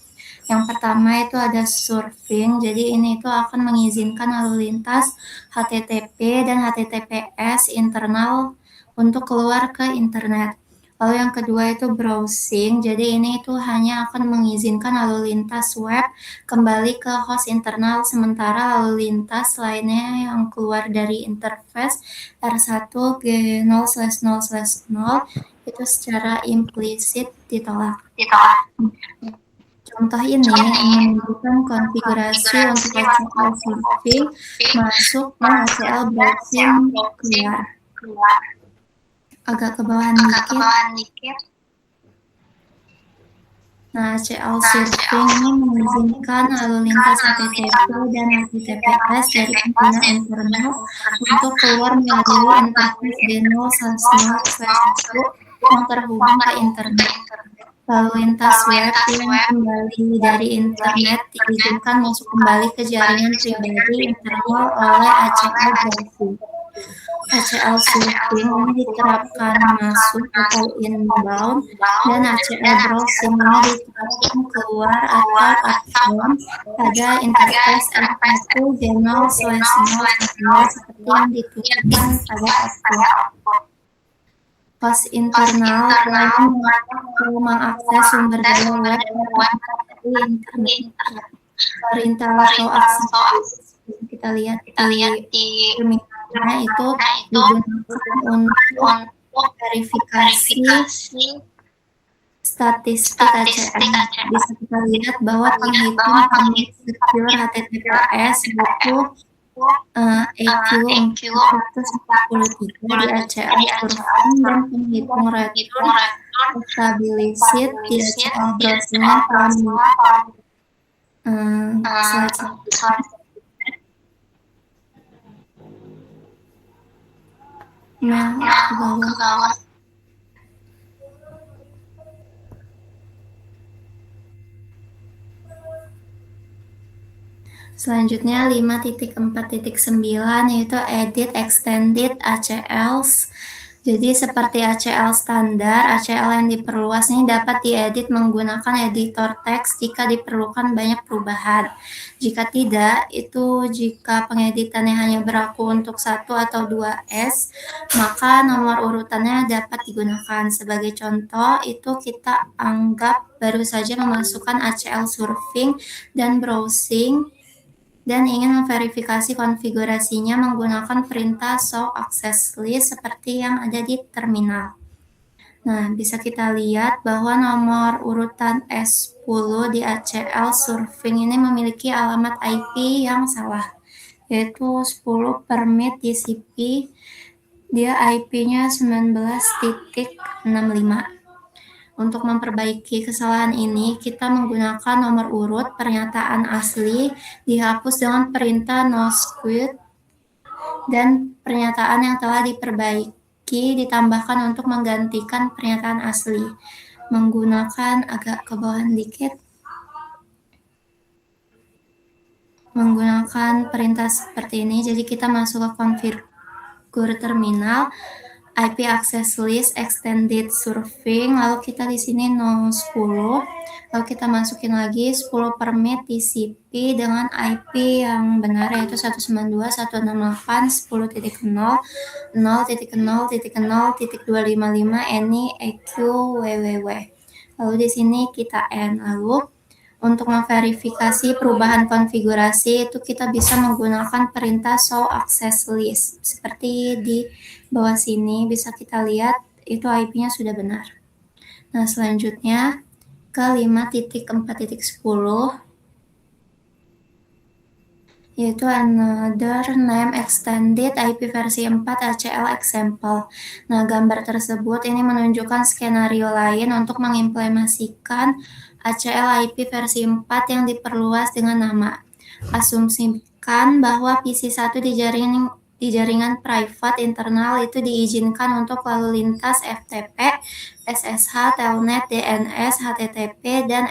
S5: Yang pertama itu ada surfing, jadi ini itu akan mengizinkan lalu lintas HTTP dan HTTPS internal untuk keluar ke internet. Lalu yang kedua itu browsing, jadi ini itu hanya akan mengizinkan lalu lintas web kembali ke host internal, sementara lalu lintas lainnya yang keluar dari interface R1 G0/0/0 itu secara implisit ditolak. Contoh ini menunjukkan konfigurasi untuk ACL surfing masuk dan ACL browsing keluar. Agak ke bawah dikit. Nah, ACL surfing ini mengizinkan lalu lintas HTTP dan HTTPS dari pengguna internet untuk keluar melalui interface D0/0/1 yang terhubung ke internet. Lalu lintas web yang kembali dari internet diizinkan masuk kembali ke jaringan pribadi internal oleh ACL browsing. ACL surfing ini diterapkan masuk atau inbound dan ACL browsing ini diterapkan keluar atau outbound pada interface R1 G0/0/0 seperti yang ditunjukkan pada output. Host internal yang mengakses sumber daya web dari internet. Perintah atau akses kita lihat di terminalnya itu digunakan untuk verifikasi statistik ACL. Bisa kita lihat bahwa penghitung commit secure HTTPS butuh EQ 443 di ACL surfing dan penghitung return stabilisit di ACL browsing ke bawah. Selanjutnya 5.4.9 yaitu edit extended ACLs. Jadi seperti ACL standar, ACL yang diperluas ini dapat diedit menggunakan editor teks jika diperlukan banyak perubahan. Jika tidak, jika pengeditannya hanya berlaku untuk 1 atau 2 S, maka nomor urutannya dapat digunakan. Sebagai contoh, itu kita anggap baru saja memasukkan ACL surfing dan browsing dan ingin memverifikasi konfigurasinya menggunakan perintah show access list seperti yang ada di terminal. Nah, bisa kita lihat bahwa nomor urutan S10 di ACL surfing ini memiliki alamat IP yang salah, yaitu 10 permit TCP, dia IP-nya 19.65. Untuk memperbaiki kesalahan ini, kita menggunakan nomor urut pernyataan asli dihapus dengan perintah nosquit dan pernyataan yang telah diperbaiki ditambahkan untuk menggantikan pernyataan asli. Menggunakan agak ke bawah dikit. Menggunakan perintah seperti ini, jadi kita masuk ke konfigur terminal. IP access list extended surfing, lalu kita di sini 10, lalu kita masukin lagi 10 permit TCP dengan IP yang benar yaitu 192.168.10.0.0.0.255 any EQ www. Lalu di sini kita N. Lalu untuk memverifikasi perubahan konfigurasi itu kita bisa menggunakan perintah show access list. Seperti di bawah sini bisa kita lihat itu IP-nya sudah benar. Nah, selanjutnya ke 5.4.10 yaitu another name extended IP versi 4 ACL example. Nah, gambar tersebut ini menunjukkan skenario lain untuk mengimplementasikan ACL IP versi 4 yang diperluas dengan nama. Asumsikan bahwa PC1 di jaringan private internal itu diizinkan untuk lalu lintas FTP, SSH, Telnet, DNS, HTTP, dan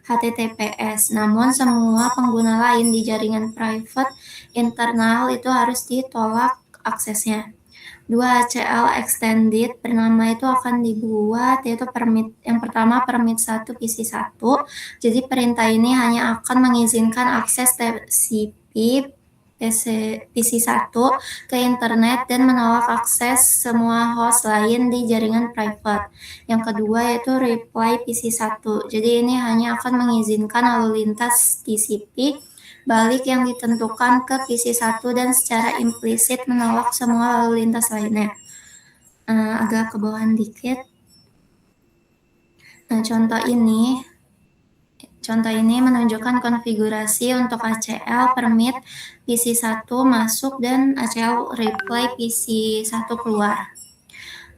S5: HTTPS. Namun semua pengguna lain di jaringan private internal itu harus ditolak aksesnya. 2 ACL extended bernama itu akan dibuat, yaitu permit yang pertama permit 1 PC1. Jadi perintah ini hanya akan mengizinkan akses TCP PC1 ke internet dan menolak akses semua host lain di jaringan private. Yang kedua yaitu reply PC1. Jadi ini hanya akan mengizinkan lalu lintas TCP balik yang ditentukan ke PC1 dan secara implisit menolak semua lalu lintas lainnya. Agak ke bawahan dikit. Nah, contoh ini menunjukkan konfigurasi untuk ACL permit PC1 masuk dan ACL reply PC1 keluar.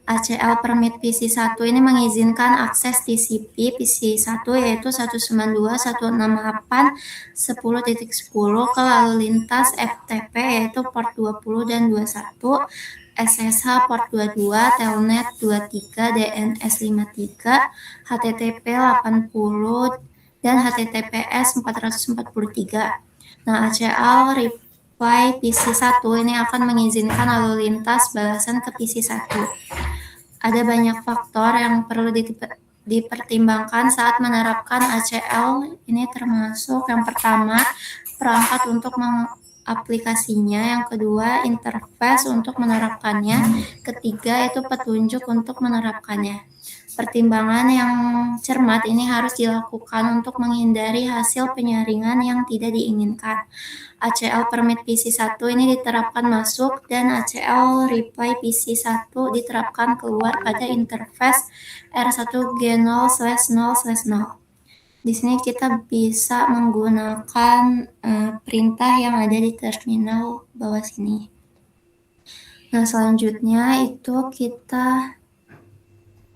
S5: ACL permit PC1 ini mengizinkan akses TCP PC1 yaitu 192.168.10.10 ke lalu lintas FTP yaitu port 20 dan 21, SSH port 22, Telnet 23, DNS 53, HTTP 80, dan HTTPS 443. Nah, ACL reply PC1 ini akan mengizinkan lalu lintas balasan ke PC1. Ada banyak faktor yang perlu dipertimbangkan saat menerapkan ACL. Ini termasuk yang pertama, perangkat untuk aplikasinya, yang kedua interface untuk menerapkannya, ketiga itu petunjuk untuk menerapkannya. Pertimbangan yang cermat ini harus dilakukan untuk menghindari hasil penyaringan yang tidak diinginkan. ACL permit PC1 ini diterapkan masuk dan ACL reply PC1 diterapkan keluar pada interface R1G0/0/0. Di sini kita bisa menggunakan perintah yang ada di terminal bawah sini. Nah, selanjutnya itu kita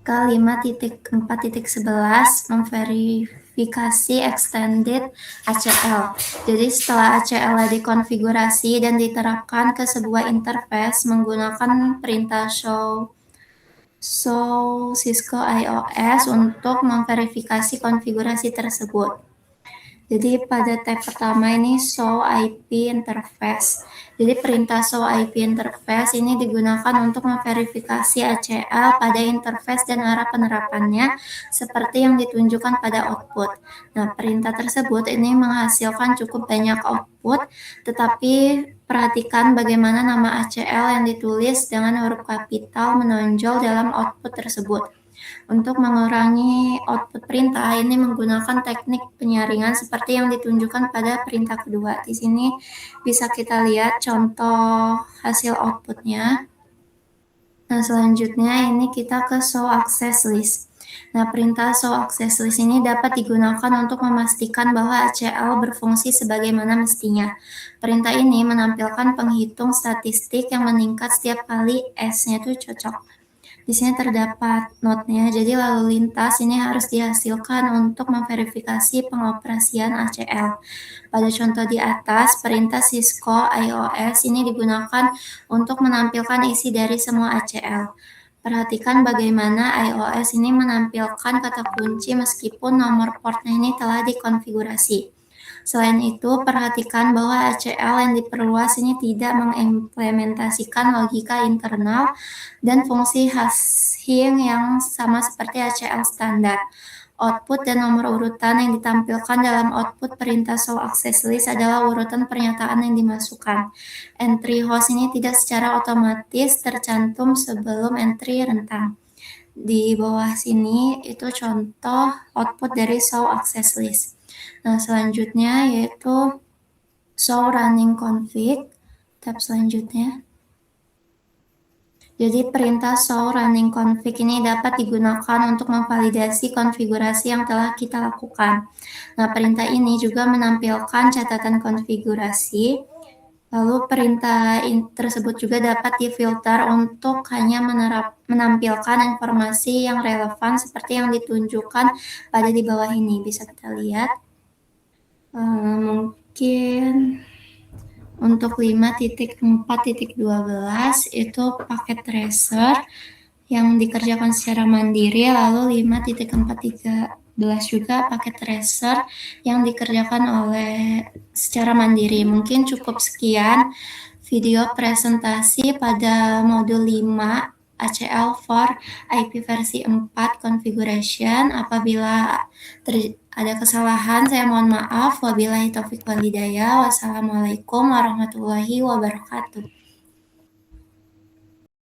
S5: ke 5.4.11 memverifikasi extended ACL. Jadi setelah ACL dikonfigurasi dan diterapkan ke sebuah interface menggunakan perintah show Cisco IOS untuk memverifikasi konfigurasi tersebut. Jadi pada tab pertama ini show IP interface. Jadi perintah show IP interface ini digunakan untuk memverifikasi ACL pada interface dan arah penerapannya seperti yang ditunjukkan pada output. Nah, perintah tersebut ini menghasilkan cukup banyak output, tetapi perhatikan bagaimana nama ACL yang ditulis dengan huruf kapital menonjol dalam output tersebut. Untuk mengurangi output perintah, ini menggunakan teknik penyaringan seperti yang ditunjukkan pada perintah kedua. Di sini bisa kita lihat contoh hasil outputnya. Nah, selanjutnya ini kita ke show access list. Nah, perintah show access list ini dapat digunakan untuk memastikan bahwa ACL berfungsi sebagaimana mestinya. Perintah ini menampilkan penghitung statistik yang meningkat setiap kali S-nya itu cocok. Di sini terdapat notnya, jadi lalu lintas ini harus dihasilkan untuk memverifikasi pengoperasian ACL. Pada contoh di atas, perintah Cisco IOS ini digunakan untuk menampilkan isi dari semua ACL. Perhatikan bagaimana iOS ini menampilkan kata kunci meskipun nomor portnya ini telah dikonfigurasi. Selain itu, perhatikan bahwa ACL yang diperluas ini tidak mengimplementasikan logika internal dan fungsi hashing yang sama seperti ACL standar. Output dan nomor urutan yang ditampilkan dalam output perintah show access list adalah urutan pernyataan yang dimasukkan. Entry host ini tidak secara otomatis tercantum sebelum entry rentang. Di bawah sini itu contoh output dari show access list. Nah, selanjutnya yaitu show running config, tab selanjutnya. Jadi perintah show running config ini dapat digunakan untuk memvalidasi konfigurasi yang telah kita lakukan. Nah, perintah ini juga menampilkan catatan konfigurasi. Lalu perintah tersebut juga dapat difilter untuk hanya menampilkan informasi yang relevan seperti yang ditunjukkan pada di bawah ini. Bisa kita lihat. Mungkin untuk 5.4.12 itu paket tracer yang dikerjakan secara mandiri, lalu 5.4.13 juga paket tracer yang dikerjakan secara mandiri. Mungkin cukup sekian video presentasi pada modul 5 ACL for IP versi 4 configuration. Apabila ada kesalahan, saya mohon maaf. Wabillahi taufiq wal hidayah. Wassalamualaikum warahmatullahi wabarakatuh.